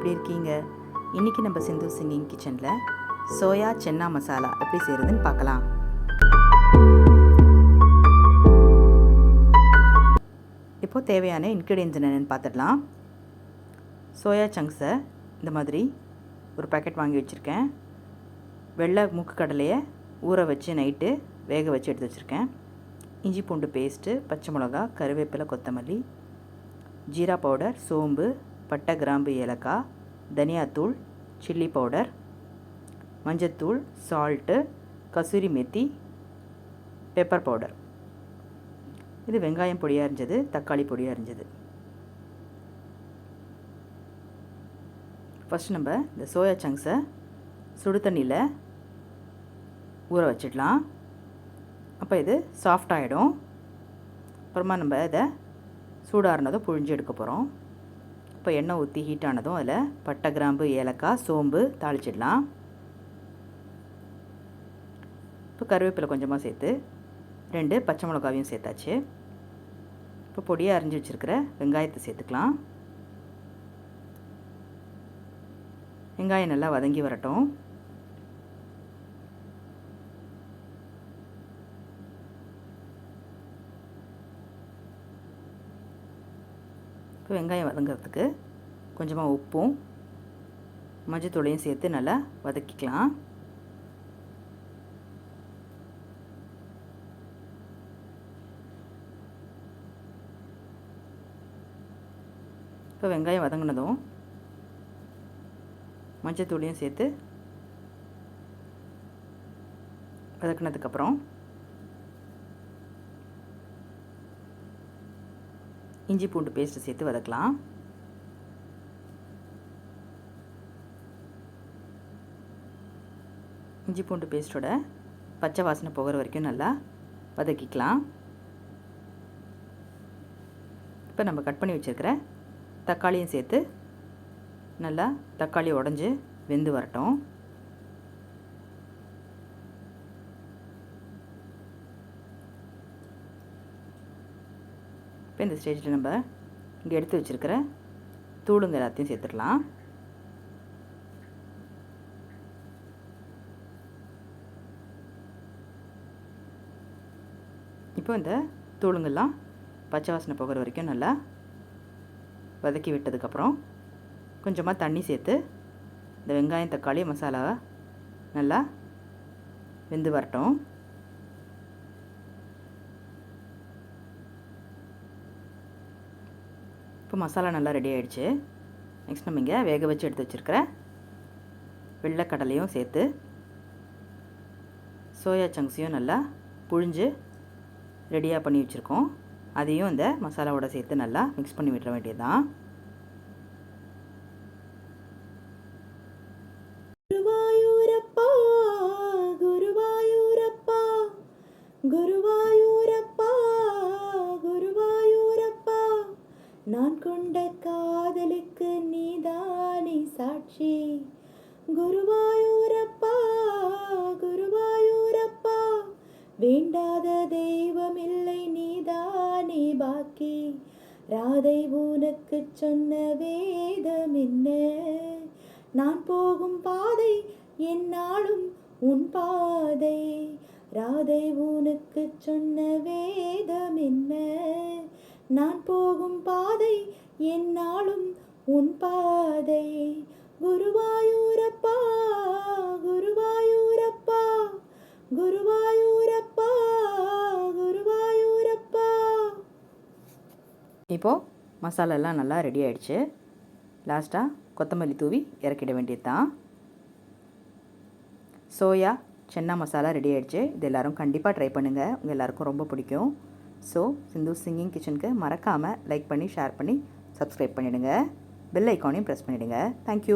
எப்படி இருக்கீங்க? இன்றைக்கி நம்ம சிந்து சிங்கிங் கிச்சனில் சோயா சென்னா மசாலா எப்படி செய்கிறதுன்னு பார்க்கலாம். இப்போது தேவையான இன்க்ரீடியன்ஸ் என்னென்னு பார்த்துடலாம். சோயா சங்க்ஸை இந்த மாதிரி ஒரு பேக்கெட் வாங்கி வச்சுருக்கேன். வெள்ளை மூக்கு கடலையை ஊற வச்சு நைட்டு வேக வச்சு எடுத்து வச்சுருக்கேன். இஞ்சி பூண்டு பேஸ்ட்டு, பச்சை மிளகா, கருவேப்பிலை, கொத்தமல்லி, ஜீரா பவுடர், சோம்பு, பட்டை, கிராம்பு, ஏலக்காய், தனியாத்தூள், சில்லி பவுடர், மஞ்சத்தூள், salt, kasuri methi, pepper powder. இது வெங்காயம் பொடியாக இருந்தது, தக்காளி பொடியாக இருந்தது. ஃபஸ்ட் நம்ம இந்த சோயா சங்க்ஸை சுடு தண்ணியில் ஊற வச்சிடலாம். அப்போ இது சாஃப்டாகிடும். அப்புறமா நம்ம இதை சூடாறினதும் புழிஞ்சு எடுக்க போகிறோம். இப்போ எண்ணெய் ஊற்றி ஹீட் ஆனதும் அதில் பட்டை, கிராம்பு, ஏலக்காய், சோம்பு தாளிச்சிடலாம். இப்போ கருவேப்பிலை கொஞ்சமாக சேர்த்து 2 பச்சை மிளகாவையும் சேர்த்தாச்சு. இப்போ பொடியாக அரிஞ்சு வச்சுருக்கிற வெங்காயத்தை சேர்த்துக்கலாம். வெங்காயம் நல்லா வதங்கி வரட்டும். இப்போ வெங்காயம் வதங்கிறதுக்கு கொஞ்சமாக உப்பும் மஞ்சத்தூளையும் சேர்த்து நல்லா வதக்கிக்கலாம். இப்போ வெங்காயம் வதங்கினதும் மஞ்சத்தூளையும் சேர்த்து வதக்கினதுக்கப்புறம் இஞ்சி பூண்டு பேஸ்ட்டு சேர்த்து வதக்கலாம். இஞ்சி பூண்டு பேஸ்ட்டோட பச்சை வாசனை போகிற வரைக்கும் நல்லா வதக்கிக்கலாம். இப்போ நம்ம கட் பண்ணி வச்சுருக்கிற தக்காளியும் சேர்த்து நல்லா தக்காளி உடஞ்சி வெந்து வரட்டும். இப்போ இந்த ஸ்டேஜில் நம்ம இங்கே எடுத்து வச்சுருக்கிற தூளுங்க எல்லாத்தையும் சேர்த்துடலாம். இப்போ இந்த தூளுங்கெல்லாம் பச்சை வாசனை போகிற வரைக்கும் நல்லா வதக்கி விட்டதுக்கப்புறம் கொஞ்சமாக தண்ணி சேர்த்து இந்த வெங்காயம், தக்காளி, மசாலாவை நல்லா வெந்து வரட்டும். இப்போ மசாலா நல்லா ரெடி ஆகிடுச்சு. நெக்ஸ்ட் நம்ம இங்கே வேக வச்சு எடுத்து வச்சுருக்கிற வெள்ளைக்கடலையும் சேர்த்து சோயா சங்க்ஸையும் நல்லா புழிஞ்சு ரெடியாக பண்ணி வச்சுருக்கோம். அதையும் இந்த மசாலாவோட சேர்த்து நல்லா மிக்ஸ் பண்ணி விட்டுற வேண்டியது தான். குருவாயூரப்பா குருவாயூரப்பா குருவாயூரப்பா குருவாயூரப்பா, நான் கொண்ட காதலுக்கு நீதானே சாட்சி. குருவாயூரப்பா குருவாயூரப்பா, வேண்டாத தெய்வமில்லை நீதானே பாக்கி. ராதை உனக்கு சொன்ன வேதம் என்ன? நான் போகும் பாதை என்னாலும் உன் பாதை. ராதை உனக்கு சொன்ன வேதம் என்ன? நான் போகும் பாதை என்னாலும் உன் பாதை. குருவாயூரப்பா குருவாயூரப்பா குருவாயூரப்பா குருவாயூரப்பா. இப்போது மசாலாலாம் நல்லா ரெடி ஆகிடுச்சு. லாஸ்ட்டாக கொத்தமல்லி தூவி இறக்கிட வேண்டியது தான். சோயா சென்னா மசாலா ரெடி ஆகிடுச்சு. இது எல்லோரும் கண்டிப்பாக ட்ரை பண்ணுங்கள். உங்கள் எல்லாருக்கும் ரொம்ப பிடிக்கும். ஸோ சிந்து சிங்கிங் கிச்சனுக்கு மறக்காமல் லைக் பண்ணி, ஷேர் பண்ணி, சப்ஸ்கிரைப் பண்ணிவிடுங்க. பெல் ஐக்கானையும் ப்ரெஸ் பண்ணிவிடுங்க. தேங்க்யூ.